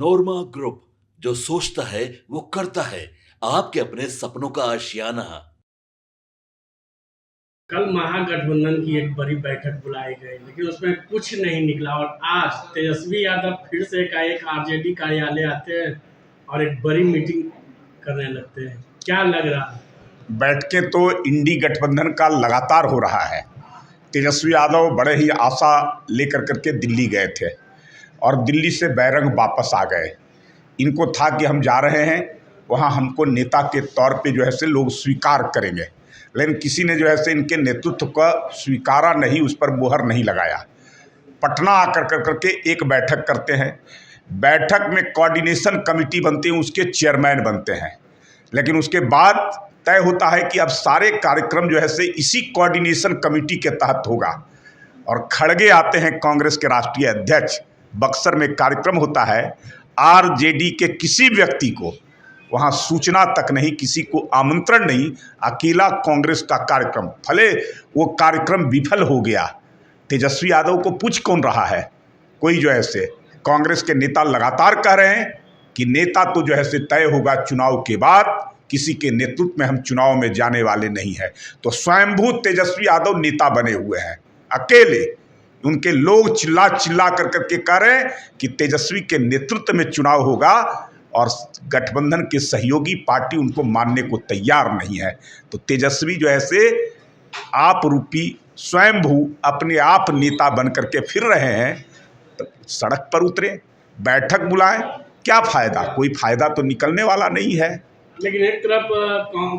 नोरमा group, जो सोचता है वो करता है। आपके अपने सपनों का आशियाना। कल महागठबंधन की एक बड़ी बैठक बुलाई गई, लेकिन उसमें कुछ नहीं निकला। और आज तेजस्वी यादव फिर से एकाएक आरजेडी कार्यालय आते हैं और एक बड़ी मीटिंग करने लगते हैं। क्या लग रहा है? बैठकें तो इंडी गठबंधन का लगातार हो रहा है। तेजस्वी यादव बड़े ही आशा लेकर करके दिल्ली गए थे और दिल्ली से बैरंग वापस आ गए। इनको था कि हम जा रहे हैं, वहाँ हमको नेता के तौर पे जो है से लोग स्वीकार करेंगे, लेकिन किसी ने जो है से इनके नेतृत्व का स्वीकारा नहीं, उस पर मोहर नहीं लगाया। पटना आकर कर करके एक बैठक करते हैं। बैठक में कोऑर्डिनेशन कमेटी बनती है, उसके चेयरमैन बनते हैं, लेकिन उसके बाद तय होता है कि अब सारे कार्यक्रम जो है से इसी कोऑर्डिनेशन कमेटी के तहत होगा। और खड़गे आते हैं, कांग्रेस के राष्ट्रीय अध्यक्ष। बक्सर में कार्यक्रम होता है, आरजेडी के किसी व्यक्ति को वहाँ सूचना तक नहीं, किसी को आमंत्रण नहीं, अकेला कांग्रेस का कार्यक्रम। भले वो कार्यक्रम विफल हो गया, तेजस्वी यादव को पूछ कौन रहा है? कोई जो है से कांग्रेस के नेता लगातार कह रहे हैं कि नेता तो जो है से तय होगा चुनाव के बाद, किसी के नेतृत्व में हम चुनाव में जाने वाले नहीं है। तो स्वयंभू तेजस्वी यादव नेता बने हुए हैं, अकेले। उनके लोग चिल्ला चिल्ला कर करके कह रहे हैं कि तेजस्वी के नेतृत्व में चुनाव होगा और गठबंधन के सहयोगी पार्टी उनको मानने को तैयार नहीं है। तो तेजस्वी जो है से आप रूपी स्वयंभू अपने आप नेता बन करके फिर रहे हैं। तो सड़क पर उतरे, बैठक बुलाएं, क्या फ़ायदा? कोई फ़ायदा तो निकलने वाला नहीं है। लेकिन एक तरफ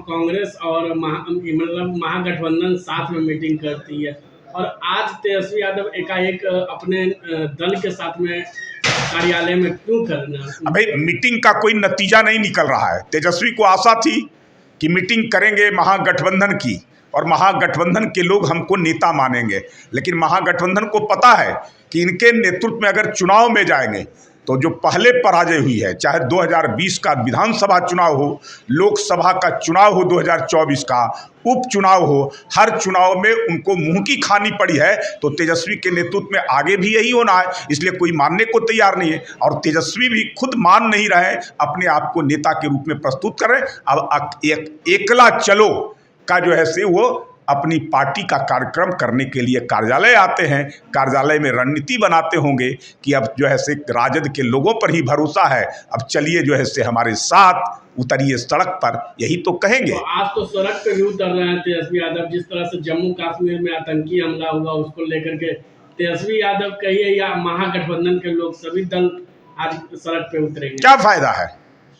कांग्रेस और महागठबंधन साथ में मीटिंग करती है, और आज तेजस्वी यादव एकाएक अपने दल के साथ में कार्यालय में क्यों करना? भाई, मीटिंग का कोई नतीजा नहीं निकल रहा है। तेजस्वी को आशा थी कि मीटिंग करेंगे महागठबंधन की और महागठबंधन के लोग हमको नेता मानेंगे, लेकिन महागठबंधन को पता है कि इनके नेतृत्व में अगर चुनाव में जाएंगे तो जो पहले पराजय हुई है, चाहे 2020 का विधानसभा चुनाव हो, लोकसभा का चुनाव हो, 2024 का उपचुनाव हो, हर चुनाव में उनको मुंह की खानी पड़ी है। तो तेजस्वी के नेतृत्व में आगे भी यही होना है, इसलिए कोई मानने को तैयार नहीं है। और तेजस्वी भी खुद मान नहीं रहे, अपने आप को नेता के रूप में प्रस्तुत करें। अब एकला चलो का जो है से वो अपनी पार्टी का कार्यक्रम करने के लिए कार्यालय आते हैं। कार्यालय में रणनीति बनाते होंगे कि अब जो है से राजद के लोगों पर ही भरोसा है, अब चलिए जो है से हमारे साथ उतरिए सड़क पर, यही तो कहेंगे। तो आज तो सड़क पे भी उतर रहे हैं तेजस्वी यादव। जिस तरह से जम्मू कश्मीर में आतंकी हमला हुआ, उसको लेकर के तेजस्वी यादव कहिए या महागठबंधन के लोग, सभी दल आज सड़क पे उतरेंगे। क्या फायदा है?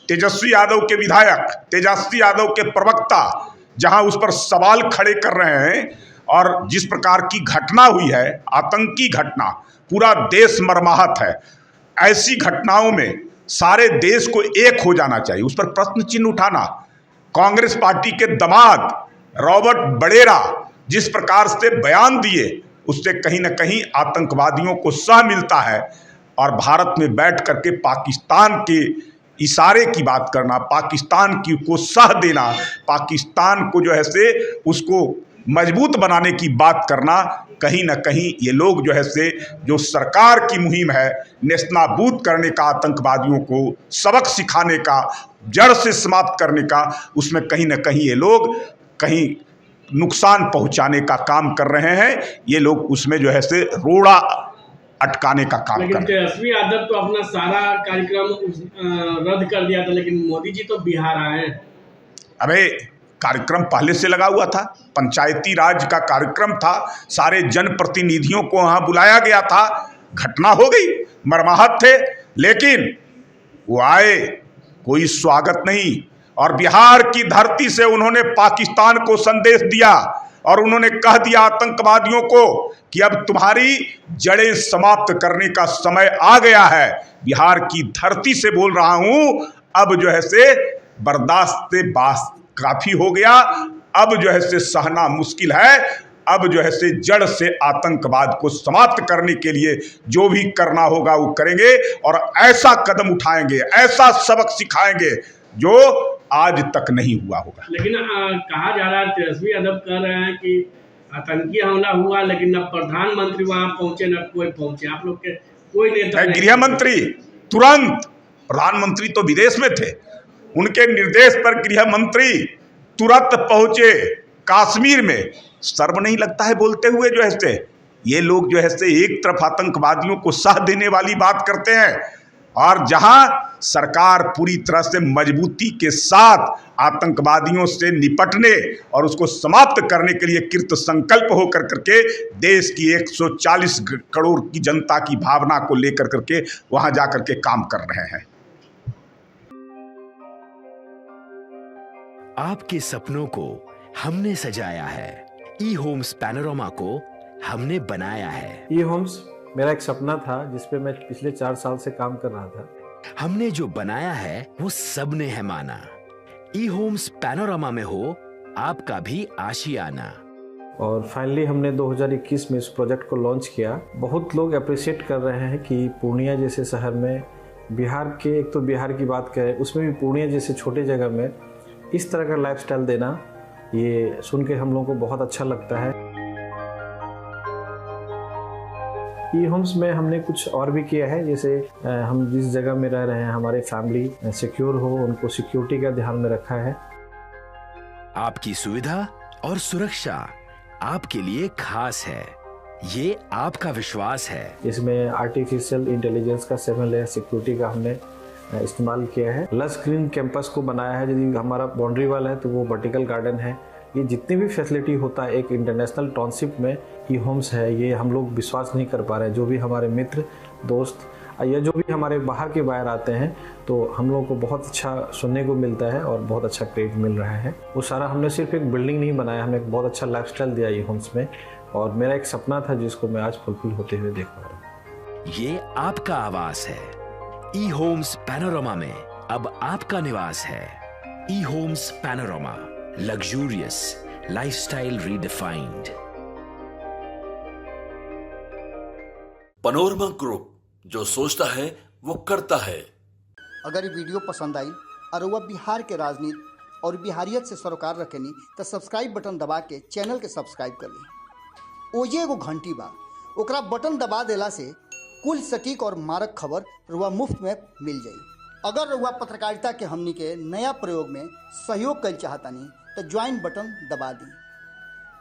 तेजस्वी यादव के विधायक, तेजस्वी यादव के प्रवक्ता जहां उस पर सवाल खड़े कर रहे हैं, और जिस प्रकार की घटना हुई है, आतंकी घटना, पूरा देश मर्माहत है। ऐसी घटनाओं में सारे देश को एक हो जाना चाहिए, उस पर प्रश्न चिन्ह उठाना। कांग्रेस पार्टी के दामाद रॉबर्ट बड़ेरा जिस प्रकार से बयान दिए, उससे कहीं ना कहीं आतंकवादियों को सह मिलता है। और भारत में बैठ करके पाकिस्तान के इशारे की बात करना, पाकिस्तान की को सह देना, पाकिस्तान को जो है से उसको मजबूत बनाने की बात करना, कहीं ना कहीं ये लोग जो है से जो सरकार की मुहिम है नेस्तनाबूद करने का, आतंकवादियों को सबक सिखाने का, जड़ से समाप्त करने का, उसमें कहीं ना कहीं ये लोग कहीं नुकसान पहुंचाने का काम कर रहे हैं। ये लोग उसमें जो है से रोड़ा अटकाने का काम कर रहे हैं। तेजस्वी यादव तो अपना सारा कार्यक्रम रद्द कर दिया था, लेकिन मोदी जी तो बिहार आए। अबे, कार्यक्रम पहले से लगा हुआ था, पंचायती राज का कार्यक्रम था, सारे जनप्रतिनिधियों को वहाँ बुलाया गया था। घटना हो गई, मर्माहत थे, लेकिन वो आए, कोई स्वागत नहीं। और बिहार की धरती से उन्होंने पाकिस्तान को संदेश दिया और उन्होंने कह दिया आतंकवादियों को कि अब तुम्हारी जड़ें समाप्त करने का समय आ गया है। बिहार की धरती से बोल रहा हूं, अब जो है से बर्दाश्त से बात काफी हो गया, अब जो है से सहना मुश्किल है। अब जो है से जड़ से आतंकवाद को समाप्त करने के लिए जो भी करना होगा वो करेंगे, और ऐसा कदम उठाएंगे, ऐसा सबक सिखाएंगे जो आज तक नहीं हुआ होगा। लेकिन कहा जा रहा है, तेजस्वी यादव कह रहे हैं कि आतंकी हमला हुआ, लेकिन न प्रधानमंत्री वहां पहुंचे न कोई पहुंचे। आप लोग के कोई नेता, गृह मंत्री तुरंत प्रधानमंत्री तो विदेश में थे, उनके निर्देश पर गृह मंत्री तुरंत पहुंचे कश्मीर में। शर्म नहीं लगता है बोलते हुए जो है ये लोग जो है एक तरफ आतंकवादियों को साथ देने वाली बात करते हैं, और जहां सरकार पूरी तरह से मजबूती के साथ आतंकवादियों से निपटने और उसको समाप्त करने के लिए कृत संकल्प होकर करके देश की 140 करोड़ की जनता की भावना को लेकर करके वहां जाकर के काम कर रहे हैं। आपके सपनों को हमने सजाया है, ई होम्स पैनोरमा को हमने बनाया है। ई होम्स मेरा एक सपना था जिस पे मैं पिछले 4 साल से काम कर रहा था। हमने जो बनाया है वो सबने है माना। ई होम्स पैनोरमा में हो आपका भी आशियाना। और फाइनली हमने 2021 में इस प्रोजेक्ट को लॉन्च किया। बहुत लोग अप्रिशिएट कर रहे हैं कि पूर्णिया जैसे शहर में, बिहार के, एक तो बिहार की बात करें उसमें भी पूर्णिया जैसे छोटे जगह में इस तरह का लाइफस्टाइल देना, ये सुन के हम लोगों को बहुत अच्छा लगता है। ई होम्स में हमने कुछ और भी किया है, जैसे हम जिस जगह में रह रहे हैं हमारे फैमिली सिक्योर हो, उनको सिक्योरिटी का ध्यान में रखा है। आपकी सुविधा और सुरक्षा आपके लिए खास है, ये आपका विश्वास है। इसमें आर्टिफिशियल इंटेलिजेंस का 7 लेयर सिक्योरिटी का हमने इस्तेमाल किया है। लस ग्रीन कैंपस को बनाया है। यदि हमारा बाउंड्री वाल है तो वो वर्टिकल गार्डन है। ये जितनी भी फैसिलिटी होता है एक इंटरनेशनल टाउनशिप में ई होम्स है, ये हम लोग विश्वास नहीं कर पा रहे हैं। जो भी हमारे मित्र दोस्त या जो भी हमारे बाहर के बाहर आते हैं तो हम लोगों को बहुत अच्छा सुनने को मिलता है और बहुत अच्छा क्रेडिट मिल रहा है। वो सारा हमने सिर्फ एक बिल्डिंग नहीं बनाया, हमने एक बहुत अच्छा लाइफस्टाइल दिया ई होम्स में, और मेरा एक सपना था जिसको मैं आज फुलफिल होते हुए देख पा रहा हूँ। ये आपका आवास है। ई होम्स पैनोरमा में अब आपका निवास है। E Homes Panorama, luxurious lifestyle redefined. Panorama Group, जो सोचता है वो करता है। अगर ये वीडियो पसंद आई और वह बिहार के राजनीति और बिहारियत से सरोकार रखेनी तो सब्सक्राइब बटन दबा के चैनल के सब्सक्राइब कर ली। ओजे एगो घंटी बा, ओकरा बटन दबा देला से कुल सटीक और मारक खबर रुआ मुफ्त में मिल जाई। अगर रुआ पत्रकारिता के हमनी के नया प्रयोग में सहयोग कर चाहतानी तो ज्वाइन बटन दबा दी।